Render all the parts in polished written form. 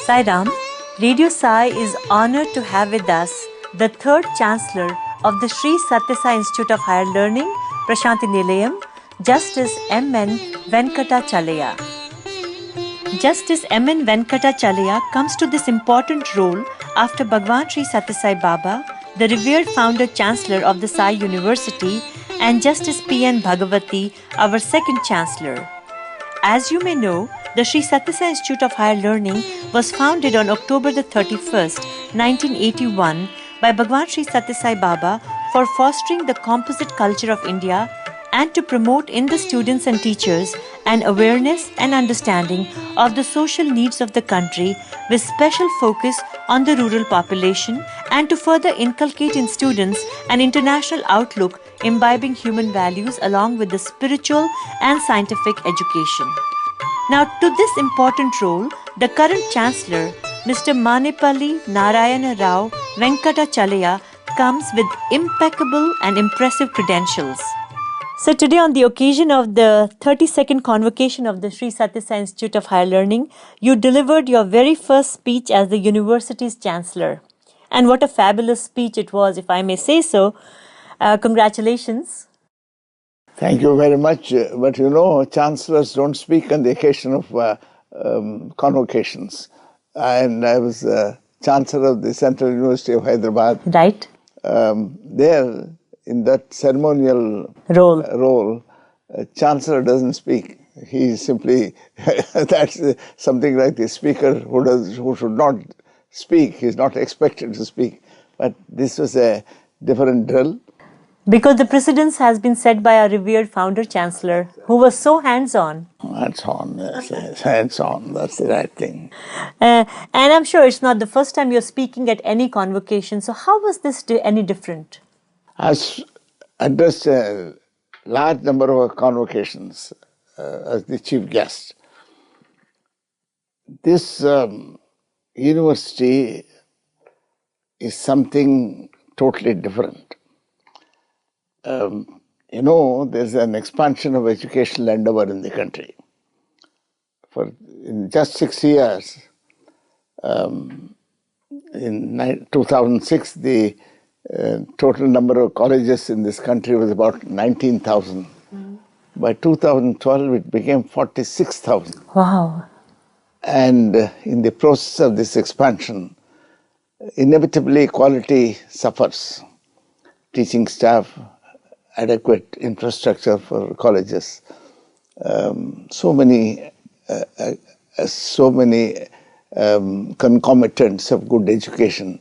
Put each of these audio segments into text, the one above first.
Sairam, Radio Sai is honored to have with us the third Chancellor of the Sri Sathya Sai Institute of Higher Learning, Prashanthi Nilayam, Justice M.N. Venkatachaliah. Justice M.N. Venkatachaliah comes to this important role after Bhagwan Sri Sathya Sai Baba, the revered founder Chancellor of the Sai University, and Justice P.N. Bhagavati, our second Chancellor. As you may know, the Sri Sathya Sai Institute of Higher Learning was founded on October the 31st, 1981 by Bhagwan Sri Sathya Sai Baba for fostering the composite culture of India and to promote in the students and teachers an awareness and understanding of the social needs of the country with special focus on the rural population and to further inculcate in students an international outlook imbibing human values along with the spiritual and scientific education. Now, to this important role, the current Chancellor, Mr. Manipalli Narayana Rao Venkatachaliah, comes with impeccable and impressive credentials. So today, on the occasion of the 32nd convocation of the Sri Sathya Sai Institute of Higher Learning, you delivered your very first speech as the university's Chancellor. And what a fabulous speech it was, if I may say so. Congratulations. Thank you very much. But you know, chancellors don't speak on the occasion of convocations. And I was Chancellor of the Central University of Hyderabad. Right. There, in that ceremonial role, Chancellor doesn't speak. He simply, that's something like the speaker who should not speak. He's not expected to speak. But this was a different drill. Because the precedence has been set by our revered founder Chancellor, who was so hands-on. Hands-on, yes, hands-on, that's the right thing. And I'm sure it's not the first time you're speaking at any convocation. So how was this any different? I addressed a large number of convocations as the chief guest. This university is something totally different. You know, there's an expansion of educational endeavor in the country. In just 6 years, in 2006, the total number of colleges in this country was about 19,000. By 2012, it became 46,000. Wow. And in the process of this expansion, inevitably quality suffers. Teaching staff, adequate infrastructure for colleges, so many concomitants of good education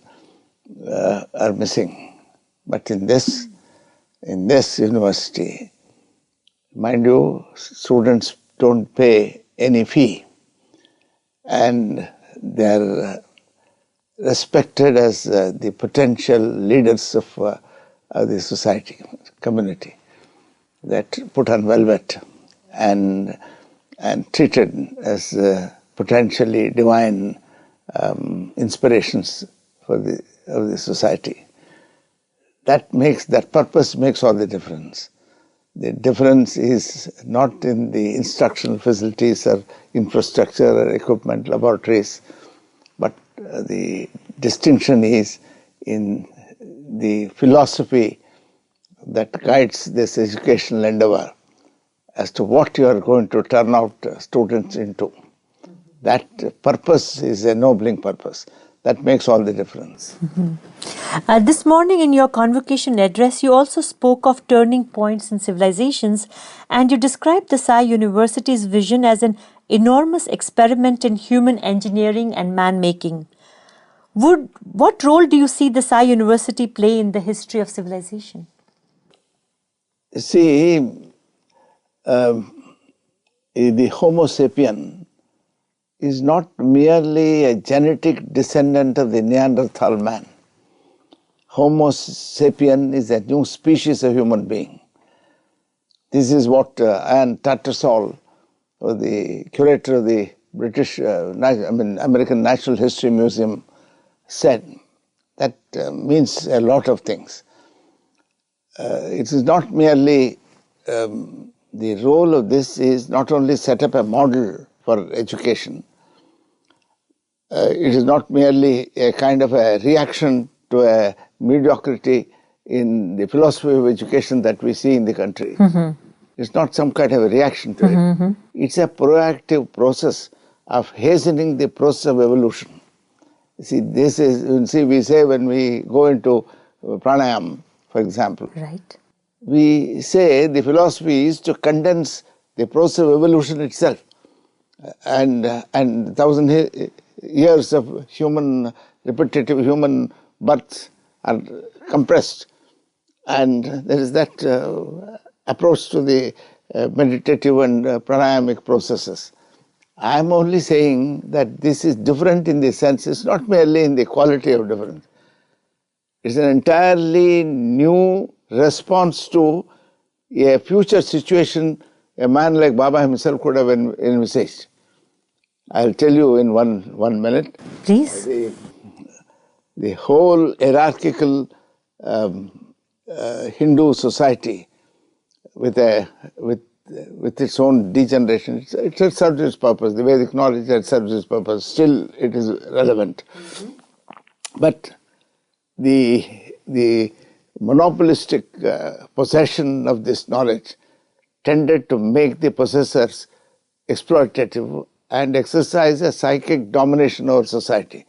are missing. But in this university, mind you, students don't pay any fee, and they are respected as the potential leaders of the society, community, that put on velvet and treated as potentially divine inspirations of the society. That purpose makes all the difference. The difference is not in the instructional facilities or infrastructure or equipment, laboratories, but the distinction is in the philosophy that guides this educational endeavor as to what you are going to turn out students into. That purpose is a ennobling purpose. That makes all the difference. Mm-hmm. This morning in your convocation address, you also spoke of turning points in civilizations, and you described the Sai University's vision as an enormous experiment in human engineering and man-making. What role do you see the Sai University play in the history of civilization? See, the Homo sapien is not merely a genetic descendant of the Neanderthal man. Homo sapien is a new species of human being. This is what Anne Tattersall, the curator of the American Natural History Museum, said. That means a lot of things. It is not merely, the role of this is not only set up a model for education, it is not merely a kind of a reaction to a mediocrity in the philosophy of education that we see in the country. It's not some kind of a reaction to it. It's a proactive process of hastening the process of evolution. See, this is, we say when we go into pranayam, for example, Right. we say the philosophy is to condense the process of evolution itself. And 1,000 years of repetitive human births are compressed. And there is that approach to the meditative and pranayamic processes. I am only saying that this is different in the sense, it's not merely in the quality of difference. It's an entirely new response to a future situation a man like Baba himself could have envisaged. I'll tell you in one minute. Please. The whole hierarchical Hindu society with its own degeneration, it had served its purpose. The Vedic knowledge had served its purpose. Still, it is relevant. But the monopolistic possession of this knowledge tended to make the possessors exploitative and exercise a psychic domination over society.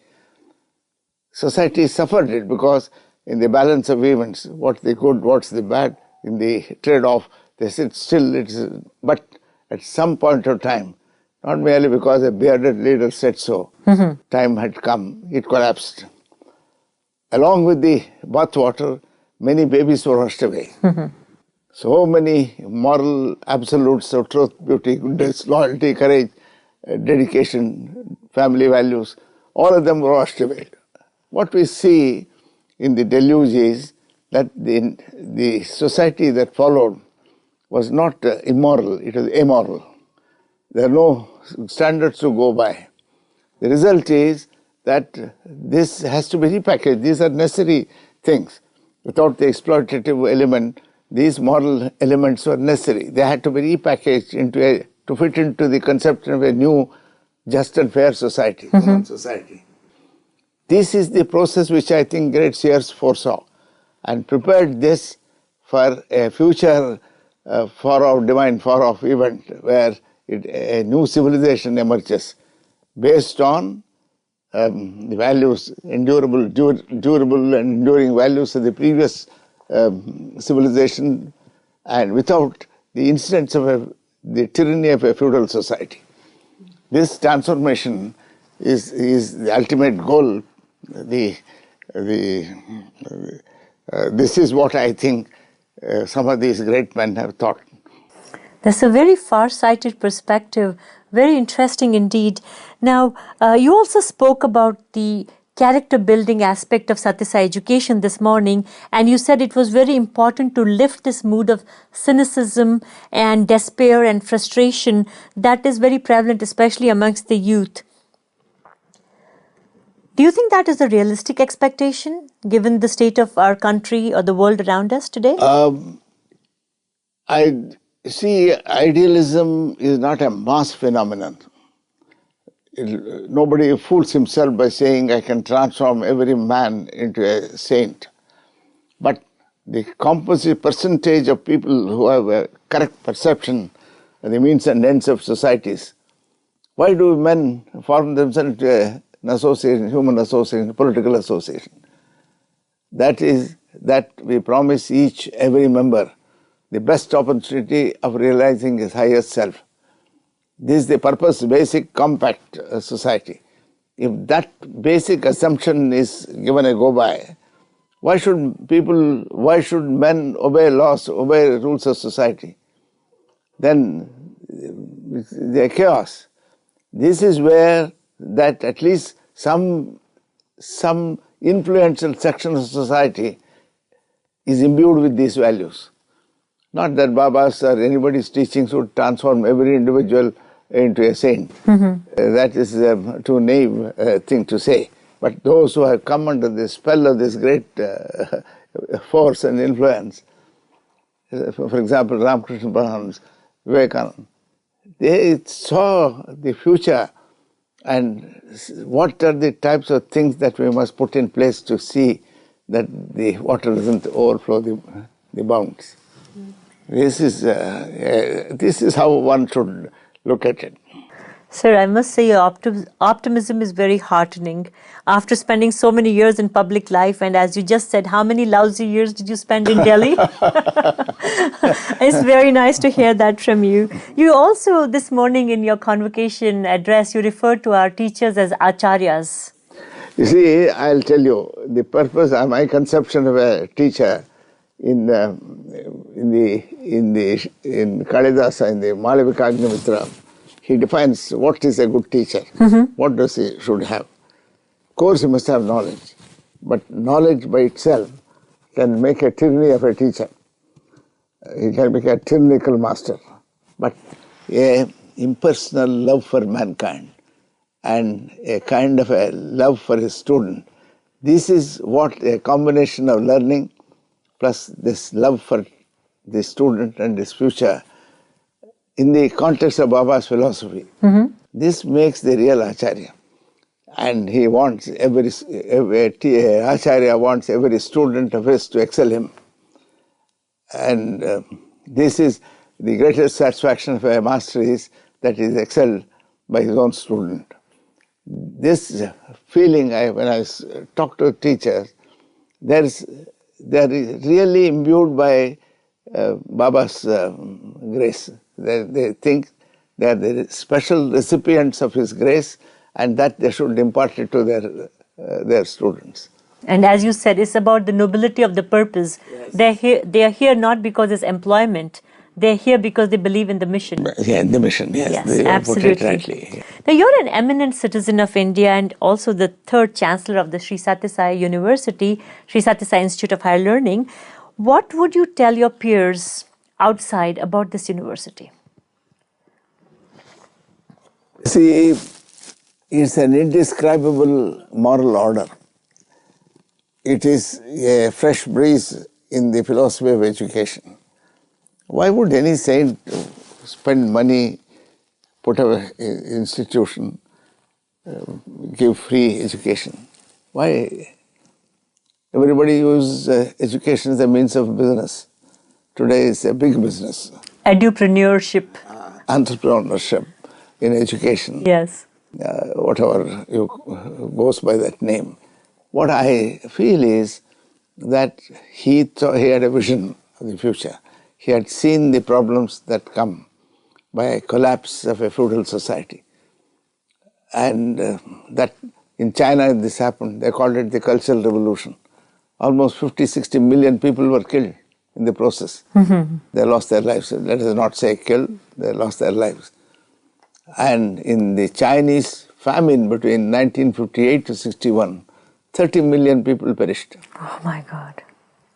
Society suffered it because in the balance of events, what's the good, what's the bad, in the trade-off, they said still it is, but at some point of time, not merely because a bearded leader said so, time had come, it collapsed. Along with the bathwater, many babies were washed away. So many moral absolutes of truth, beauty, goodness, loyalty, courage, dedication, family values, all of them were washed away. What we see in the deluge is that the society that followed was not immoral, it was amoral. There are no standards to go by. The result is that this has to be repackaged. These are necessary things. Without the exploitative element, these moral elements were necessary. They had to be repackaged to fit into the conception of a new, just and fair society, human society. This is the process which I think great seers foresaw and prepared this for a future far-off, divine far-off event where a new civilization emerges based on the values, durable and enduring values of the previous civilization, and without the incidents of the tyranny of a feudal society. This transformation is the ultimate goal. This is what I think some of these great men have thought. That's a very far-sighted perspective, very interesting indeed. Now, you also spoke about the character-building aspect of Sathya Sai education this morning, and you said it was very important to lift this mood of cynicism and despair and frustration that is very prevalent, especially amongst the youth. Do you think that is a realistic expectation, given the state of our country or the world around us today? I see, idealism is not a mass phenomenon. Nobody fools himself by saying, I can transform every man into a saint. But the composite percentage of people who have a correct perception of the means and ends of societies, why do men form themselves into an association, human association, political association? That is that we promise every member the best opportunity of realizing his highest self. This is the purpose, basic compact society. If that basic assumption is given a go by, why should men obey laws, obey rules of society? Then they are chaos. This is where that at least some influential section of society is imbued with these values. Not that Baba's or anybody's teachings would transform every individual into a saint. That is a too naive thing to say. But those who have come under the spell of this great force and influence, for example, Ramakrishna Paramahamsa, Vivekananda, they saw the future And what are the types of things that we must put in place to see that the water doesn't overflow the bounds. This is how one should look at it. Sir, I must say your optimism is very heartening. After spending so many years in public life, and as you just said, how many lousy years did you spend in Delhi? It's very nice to hear that from you. You also, this morning in your convocation address, you referred to our teachers as acharyas. You see, I'll tell you, the purpose, my conception of a teacher in Kalidasa, in the Malavika Agnimitra, he defines what is a good teacher. What does he should have? Of course, he must have knowledge, but knowledge by itself can make a tyranny of a teacher. He can make a tyrannical master. But a impersonal love for mankind and a kind of a love for his student, this is what a combination of learning plus this love for the student and his future in the context of Baba's philosophy. This makes the real Acharya. And he wants every Acharya wants every student of his to excel him. And this is the greatest satisfaction of a master, is that he is excelled by his own student. This feeling, when I talk to teachers, they are really imbued by Baba's grace. They think they are the special recipients of his grace, and that they should impart it to their students. And as you said, it's about the nobility of the purpose. Yes. They are here not because it's employment. They're here because they believe in the mission. Yeah, the mission, yes. Yes, absolutely. Put it rightly. Yeah. Now, you're an eminent citizen of India and also the third Chancellor of the Sri Sathya Sai University, Sri Sathya Sai Institute of Higher Learning. What would you tell your peers outside about this university? See, it's an indescribable moral order. It is a fresh breeze in the philosophy of education. Why would any saint spend money, put up an institution, give free education? Why? Everybody uses education as a means of business. Today it's a big business. Edupreneurship. Entrepreneurship in education. Yes. Whatever goes by that name. What I feel is that he had a vision of the future. He had seen the problems that come by a collapse of a feudal society. And that in China this happened. They called it the Cultural Revolution. Almost 50-60 million people were killed in the process. They lost their lives. Let us not say killed, they lost their lives. And in the Chinese famine between 1958 to 61, 30 million people perished. Oh my God.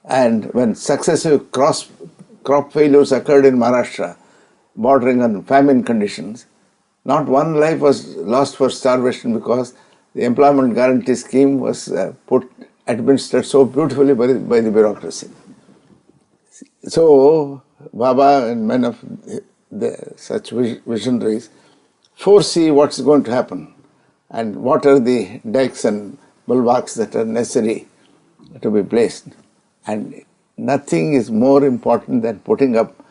And when successive crop failures occurred in Maharashtra, bordering on famine conditions, not one life was lost for starvation because the employment guarantee scheme was administered so beautifully by the bureaucracy. So Baba and men of such visionaries foresee what's going to happen and what are the dikes and bulwarks that are necessary to be placed. And nothing is more important than putting up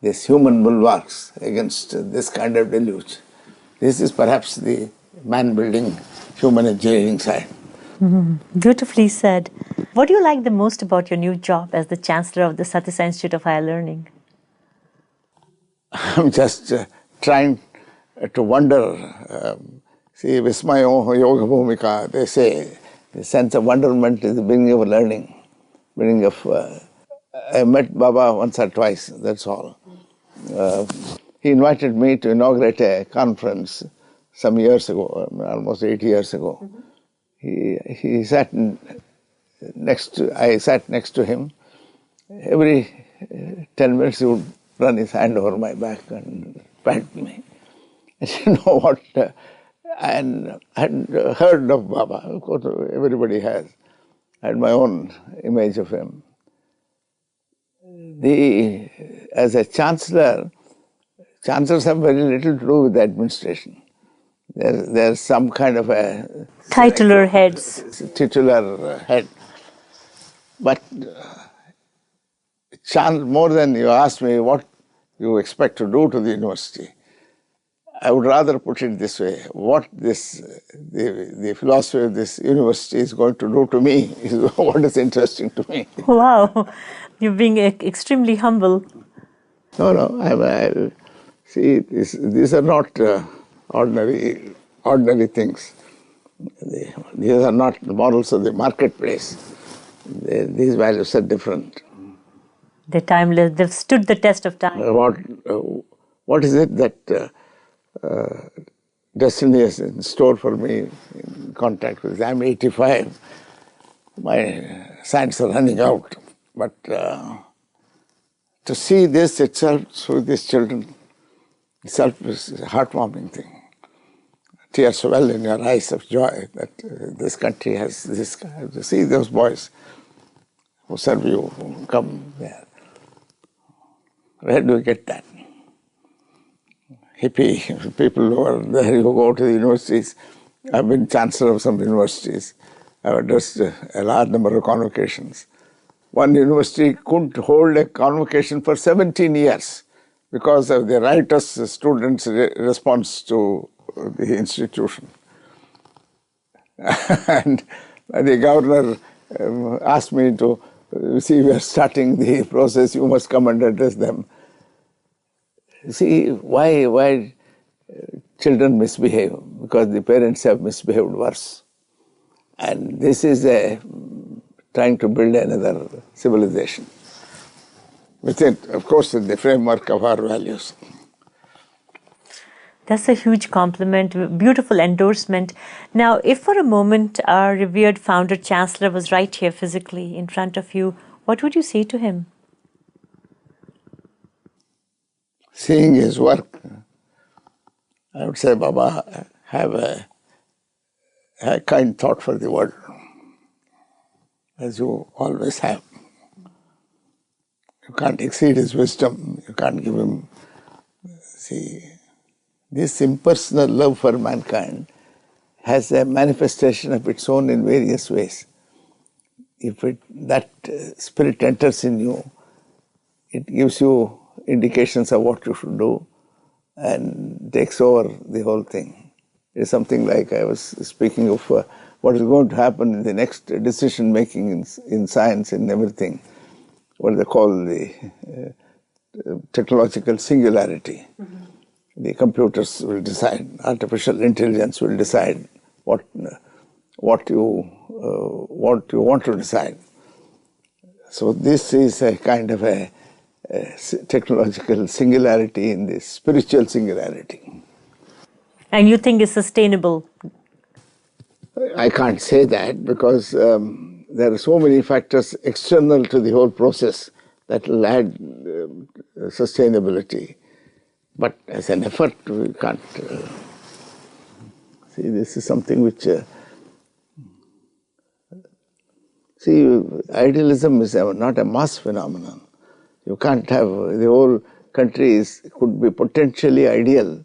these human bulwarks against this kind of deluge. This is perhaps the man-building, human engineering side. Beautifully said. What do you like the most about your new job as the Chancellor of the Sathya Sai Institute of Higher Learning? I'm just trying to wonder. See, Vismayo Yoga Bhumika, they say, the sense of wonderment is the beginning of learning. I met Baba once or twice, that's all. He invited me to inaugurate a conference some years ago, almost 8 years ago. He sat I sat next to him. Every 10 minutes he would run his hand over my back and pat me. I didn't know what, and I had heard of Baba. Of course, everybody has. I had my own image of him. As a chancellor, chancellors have very little to do with the administration. there's some kind of a Titular heads. titular head. But more than you asked me what you expect to do to the university, I would rather put it this way: what the philosophy of this university is going to do to me is what is interesting to me. Wow, you're being extremely humble. No, I see. These are not ordinary things. These are not the models of the marketplace. These values are different. They're timeless. They've stood the test of time. What is it that destiny has in store for me in contact with? I'm 85. My sands are running out. But to see this itself through these children itself is a heartwarming thing. Tears well in your eyes of joy that this country has this. To see those boys who serve you, who come there. Where do we get that? Hippie people who are there, who go to the universities. I've been chancellor of some universities. I've addressed a large number of convocations. One university couldn't hold a convocation for 17 years because of the riotous students' response to the institution. And the governor asked me to, see, we are starting the process, you must come and address them. See, why children misbehave? Because the parents have misbehaved worse. And this is trying to build another civilization. Within, of course, in the framework of our values. That's a huge compliment, beautiful endorsement. Now, if for a moment our revered founder Chancellor was right here physically in front of you, what would you say to him? Seeing his work, I would say, Baba, have a kind thought for the world, as you always have. You can't exceed his wisdom. You can't give him, see, this impersonal love for mankind has a manifestation of its own in various ways. If that spirit enters in you, it gives you indications of what you should do and takes over the whole thing. It's something like I was speaking of what is going to happen in the next decision making in science and everything, what they call the technological singularity. Mm-hmm. The computers will decide, artificial intelligence will decide what you want to decide. So this is a kind of a technological singularity in the spiritual singularity. And you think it's sustainable? I can't say that because there are so many factors external to the whole process that will add sustainability. But as an effort, we can't. See, this is something which. See, idealism is not a mass phenomenon. You can't have the whole country could be potentially ideal.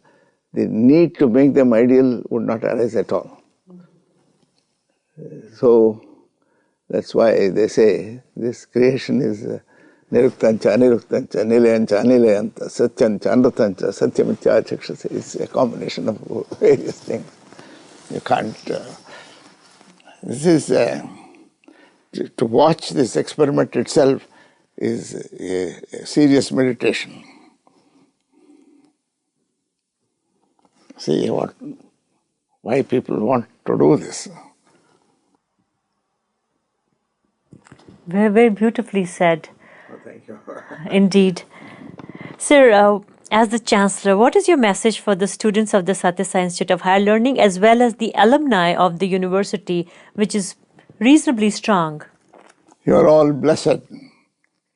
The need to make them ideal would not arise at all. So that's why they say this creation is niruktancha, aniruktancha, nilayancha, anilayanta, satyancha, anrutancha, satyamitya chakshase. It's a combination of various things. You can't. This is to watch this experiment itself is a serious meditation. See why people want to do this. Very, very beautifully said. Oh, thank you. Indeed. Sir, as the Chancellor, what is your message for the students of the Sathya Sai Institute of Higher Learning as well as the alumni of the university, which is reasonably strong? You are all blessed.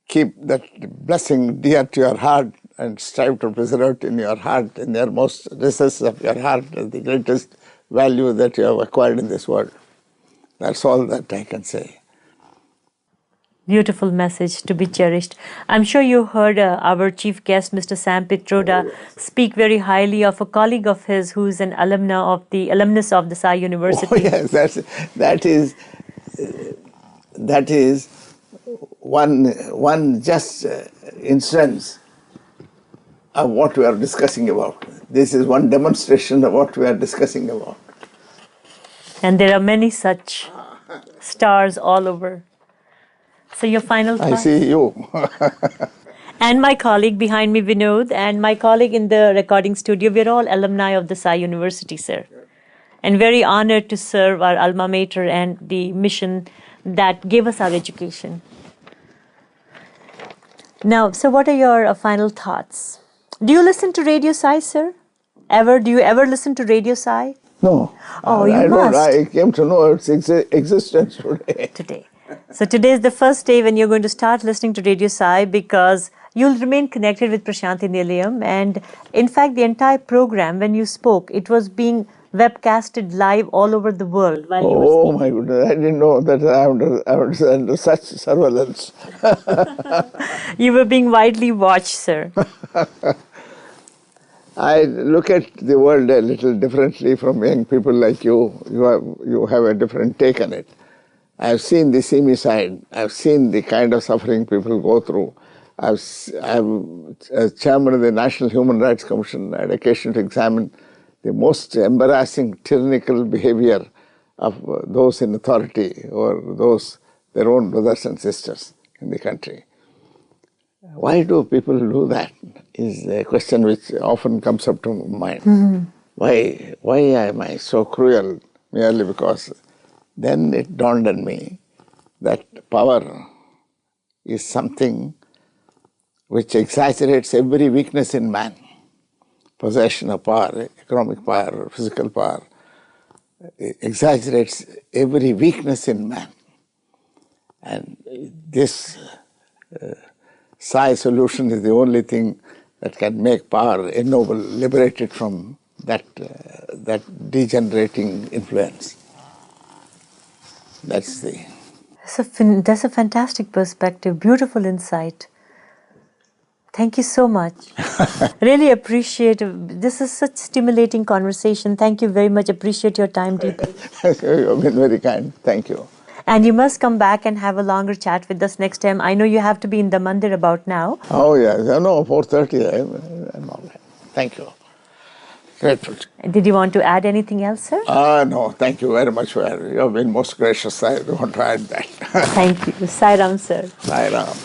Keep that blessing dear to your heart and strive to preserve it in your heart, in the most recesses of your heart, as the greatest value that you have acquired in this world. That's all that I can say. Beautiful message to be cherished. I'm sure you heard our chief guest, Mr. Sam Pitroda, speak very highly of a colleague of his who's an alumnus of the Sai University. Oh yes, that is one just instance of what we are discussing about. This is one demonstration of what we are discussing about. And there are many such stars all over. So your final thought? I see you. And my colleague behind me, Vinod, and my colleague in the recording studio, we're all alumni of the Sai University, sir. And very honored to serve our alma mater and the mission that gave us our education. Now, so what are your final thoughts? Do you listen to Radio Sai, sir? Do you ever listen to Radio Sai? No. Oh, you must. I came to know its existence today. So today is the first day when you're going to start listening to Radio Sai, because you'll remain connected with Prashanthi Nilayam. And in fact, the entire program, when you spoke, it was being webcasted live all over the world while you were speaking. Oh my goodness, I didn't know that I was under such surveillance. You were being widely watched, sir. I look at the world a little differently from young people like you. You have a different take on it. I've seen the seamy side. I've seen the kind of suffering people go through. I'm as chairman of the National Human Rights Commission. I had occasion to examine the most embarrassing tyrannical behavior of those in authority or those their own brothers and sisters in the country. Why do people do that is a question which often comes up to mind. Mm-hmm. Why am I so cruel? Merely because then it dawned on me that power is something which exaggerates every weakness in man. Possession of power, economic power, physical power, exaggerates every weakness in man. And this Sai solution is the only thing that can make power ennoble, liberated from that degenerating influence. That's a fantastic perspective, beautiful insight. Thank you so much. Really appreciate it. This is such stimulating conversation. Thank you very much. Appreciate your time deeply. You've been very kind. Thank you. And you must come back and have a longer chat with us next time. I know you have to be in the mandir about now. Oh, yes. No, 4:30. I'm all right. Thank you. Grateful. Did you want to add anything else, sir? No, thank you very much. You have been most gracious. I don't want to add that. Thank you. Sai Ram, sir. Sai Ram.